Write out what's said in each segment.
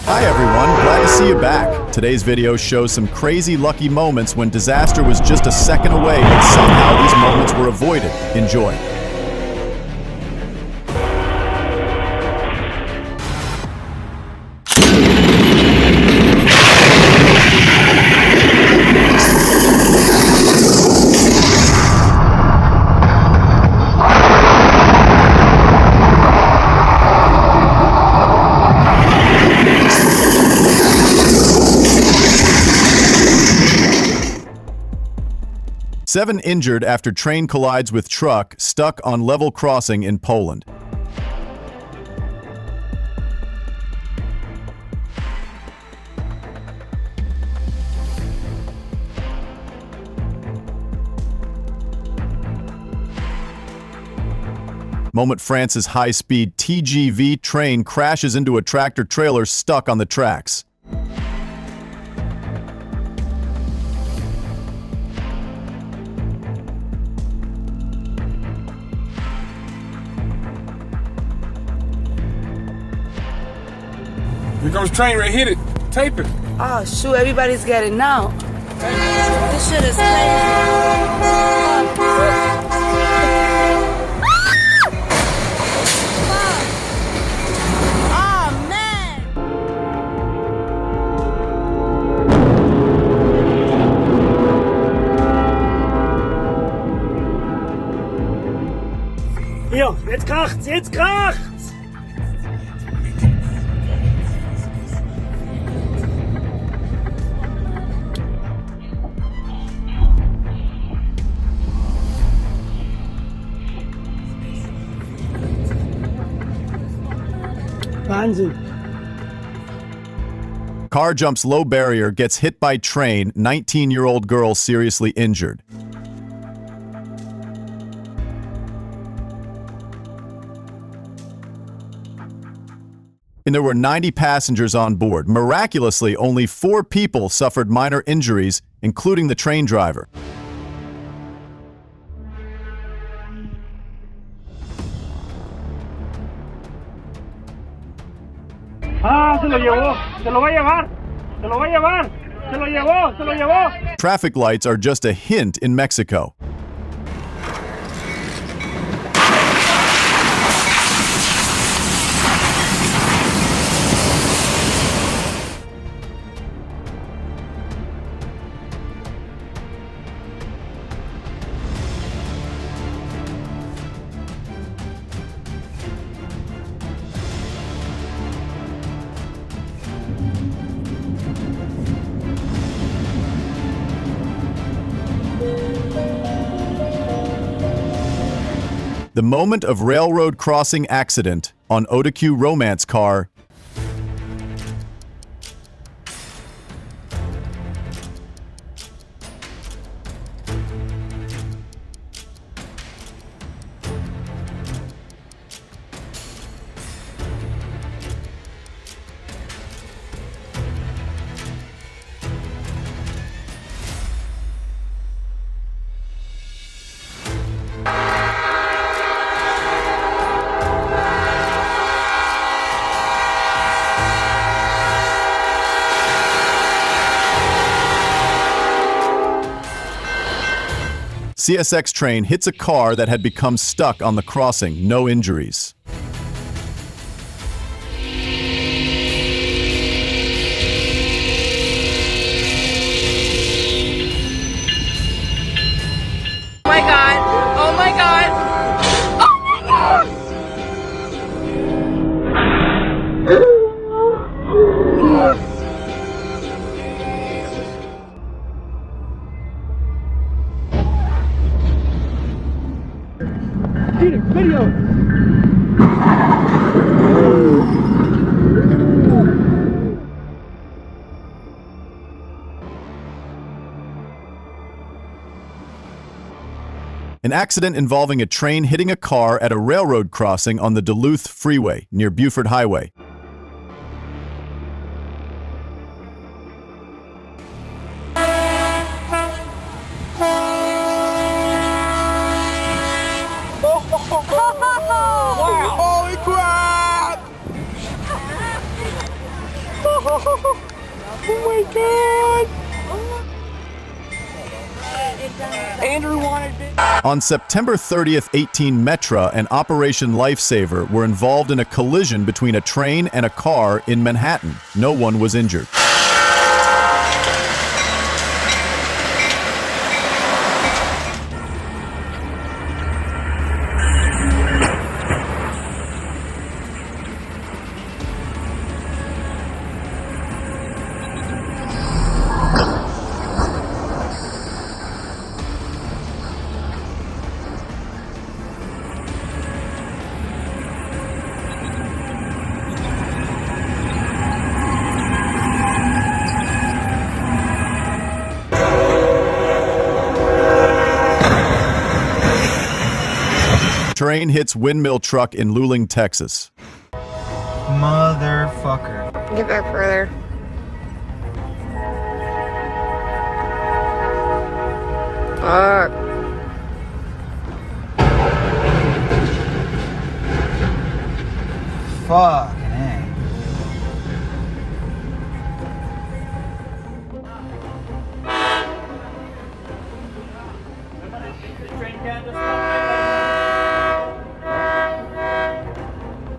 Hi everyone, glad to see you back. Today's video shows some crazy lucky moments when disaster was just a second away, but somehow these moments were avoided. Enjoy. Seven injured after train collides with truck stuck on level crossing in Poland. Moment France's high-speed TGV train crashes into a tractor-trailer stuck on the tracks. Here comes the train right, hit it. Tape it. Oh shoot, everybody's getting out. This shit is crazy. Oh man! Hier, jetzt kracht's, jetzt kracht's! Wahnsinn. Car jumps low barrier, gets hit by train, 19-year-old girl seriously injured. And there were 90 passengers on board. Miraculously, only 4 people suffered minor injuries, including the train driver. Ah, se lo llevó, se lo va a llevar, se lo va a llevar, se lo llevó, se lo llevó. Traffic lights are just a hint in Mexico. The moment of railroad crossing accident on Otaku romance car. CSX train hits a car that had become stuck on the crossing. No injuries. Oh my god! Oh my god! Oh my god! Video. An accident involving a train hitting a car at a railroad crossing on the Duluth Freeway near Buford Highway. Holy crap! Oh my god! Andrew wanted it. On September 30th, 18 Metra and Operation Lifesaver were involved in a collision between a train and a car in Manhattan. No one was injured. Train hits windmill truck in Luling, Texas. Motherfucker. Get back further. Fuck. Fucking A.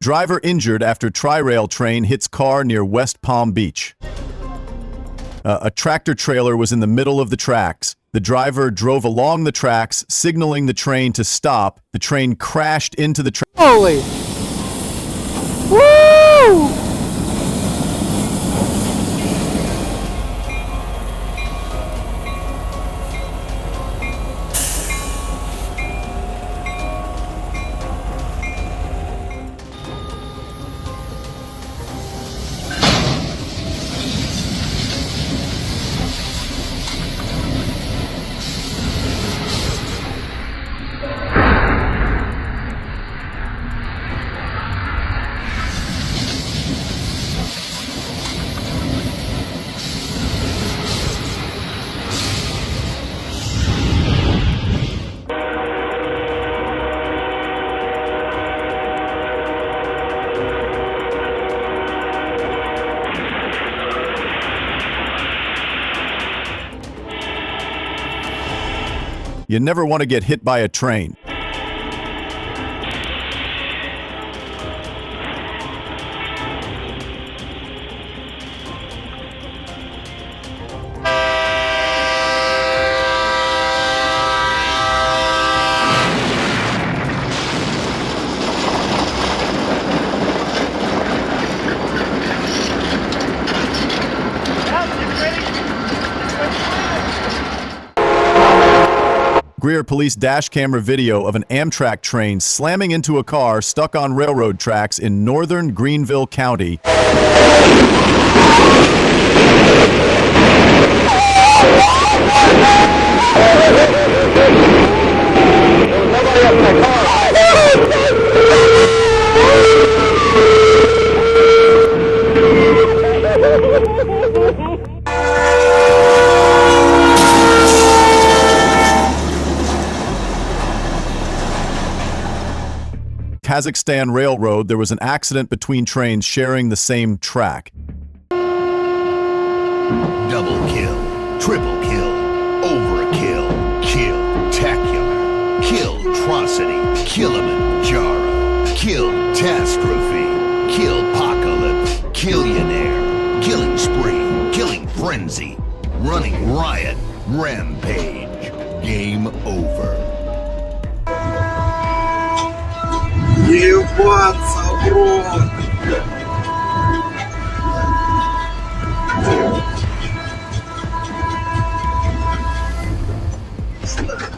Driver injured after Tri-Rail train hits car near West Palm Beach. A tractor trailer was in the middle of the tracks. The driver drove along the tracks, signaling the train to stop. The train crashed into the track. Holy! Woo! You never want to get hit by a train. Greer police dash camera video of an Amtrak train slamming into a car stuck on railroad tracks in northern Greenville County. Kazakhstan Railroad, there was an accident between trains sharing the same track. Double kill, triple kill, overkill, kill-tacular, kill-trocity, Kilimanjaro, kill-tastrophe, kill-pocalypse, killionaire, killing spree, killing frenzy, running riot, rampage, game over. Ебаться, бро!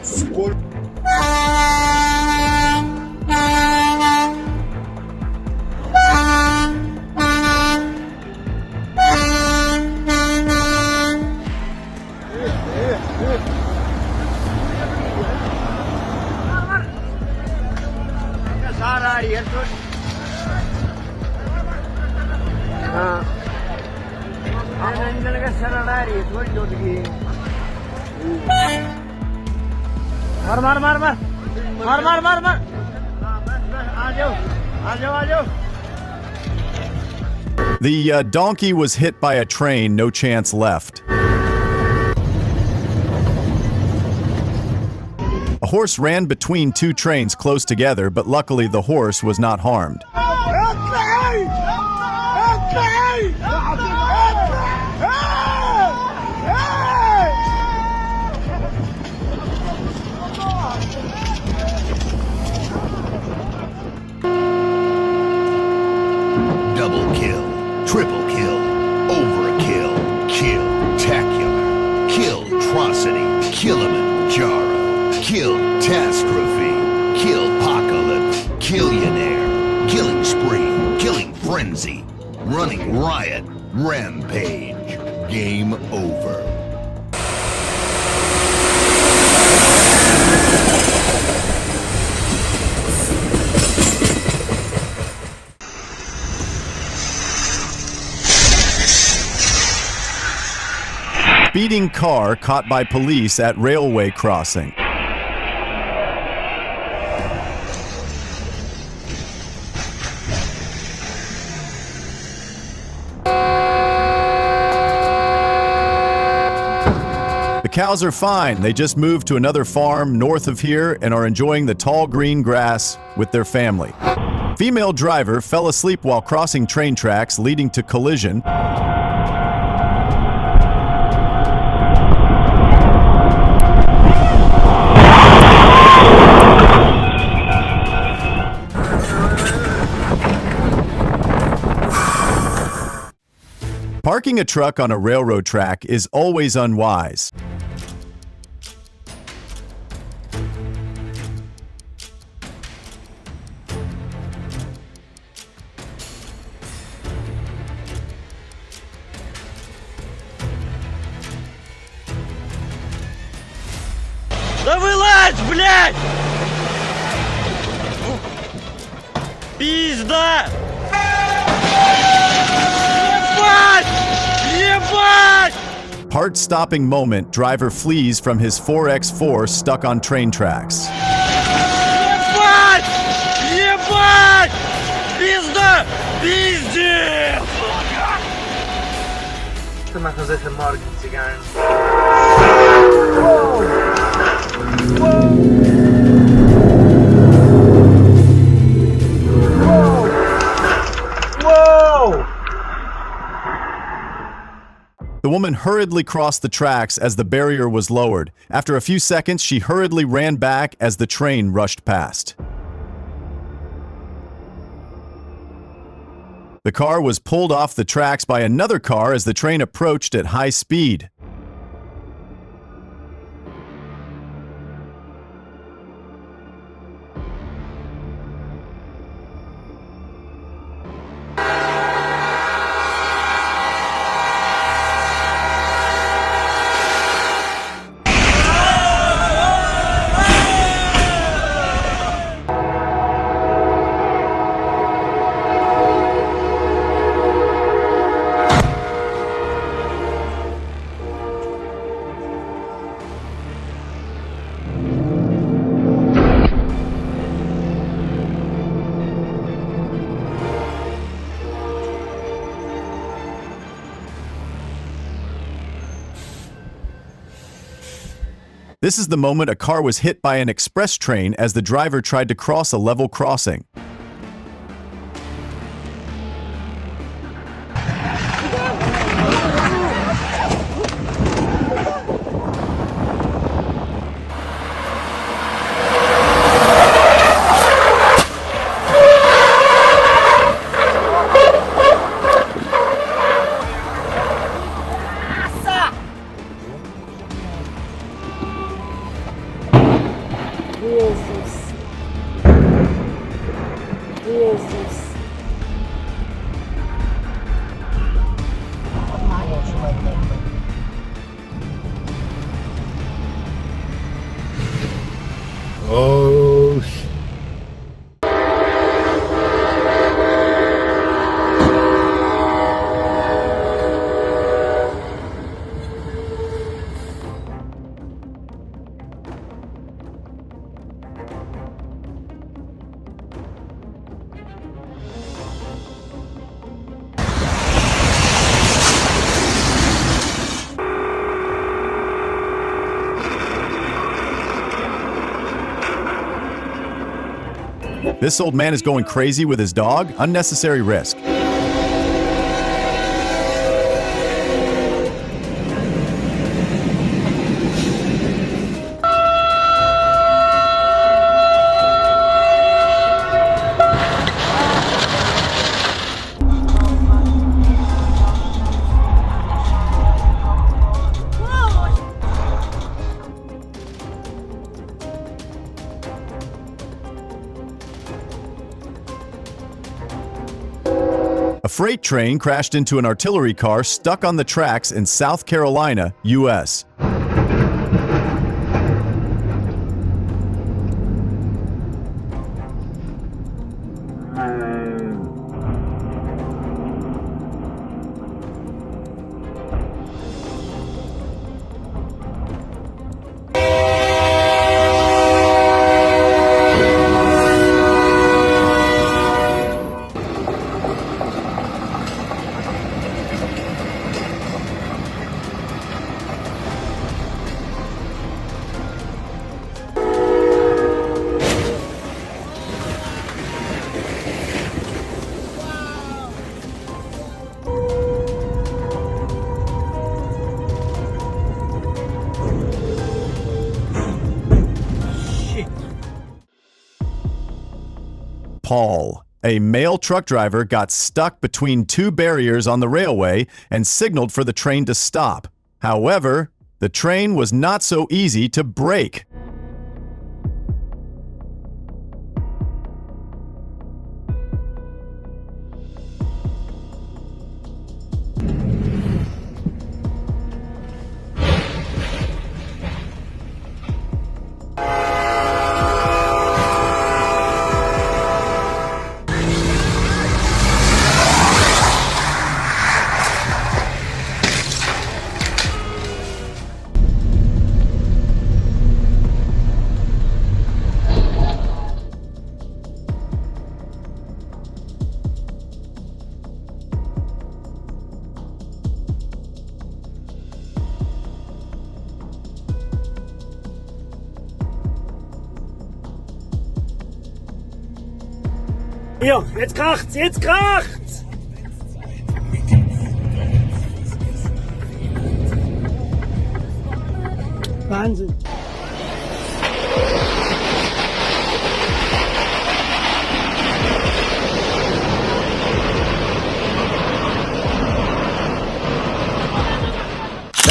Сколько? The donkey was hit by a train, no chance left. A horse ran between two trains close together, but luckily the horse was not harmed. Double kill, triple kill, overkill, kill-tacular, kill-trocity, kill-a-man-jaro, kill-tastrophe, kill-pocalypse, killionaire, killing spree, killing frenzy, running riot, rampage, game over. Speeding car caught by police at railway crossing. The cows are fine. They just moved to another farm north of here and are enjoying the tall green grass with their family. Female driver fell asleep while crossing train tracks, leading to collision. Parking a truck on a railroad track is always unwise. Да вылазь, блядь! Пизда! Heart-stopping moment, driver flees from his 4x4 stuck on train tracks. Ебать! Ебать! Пизда! Пиздец! Ты нахуй за этим моргом цыган. The woman hurriedly crossed the tracks as the barrier was lowered. After a few seconds, she hurriedly ran back as the train rushed past. The car was pulled off the tracks by another car as the train approached at high speed. This is the moment a car was hit by an express train as the driver tried to cross a level crossing. This old man is going crazy with his dog. Unnecessary risk. A freight train crashed into an artillery car stuck on the tracks in South Carolina, U.S. Paul, a male truck driver, got stuck between two barriers on the railway and signaled for the train to stop. However, the train was not so easy to brake. Hier, jetzt kracht's, jetzt kracht's! Wahnsinn.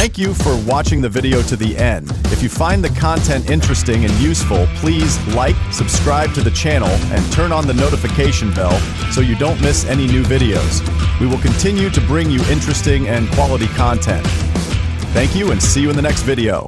Thank you for watching the video to the end. If you find the content interesting and useful, please like, subscribe to the channel, and turn on the notification bell so you don't miss any new videos. We will continue to bring you interesting and quality content. Thank you and see you in the next video.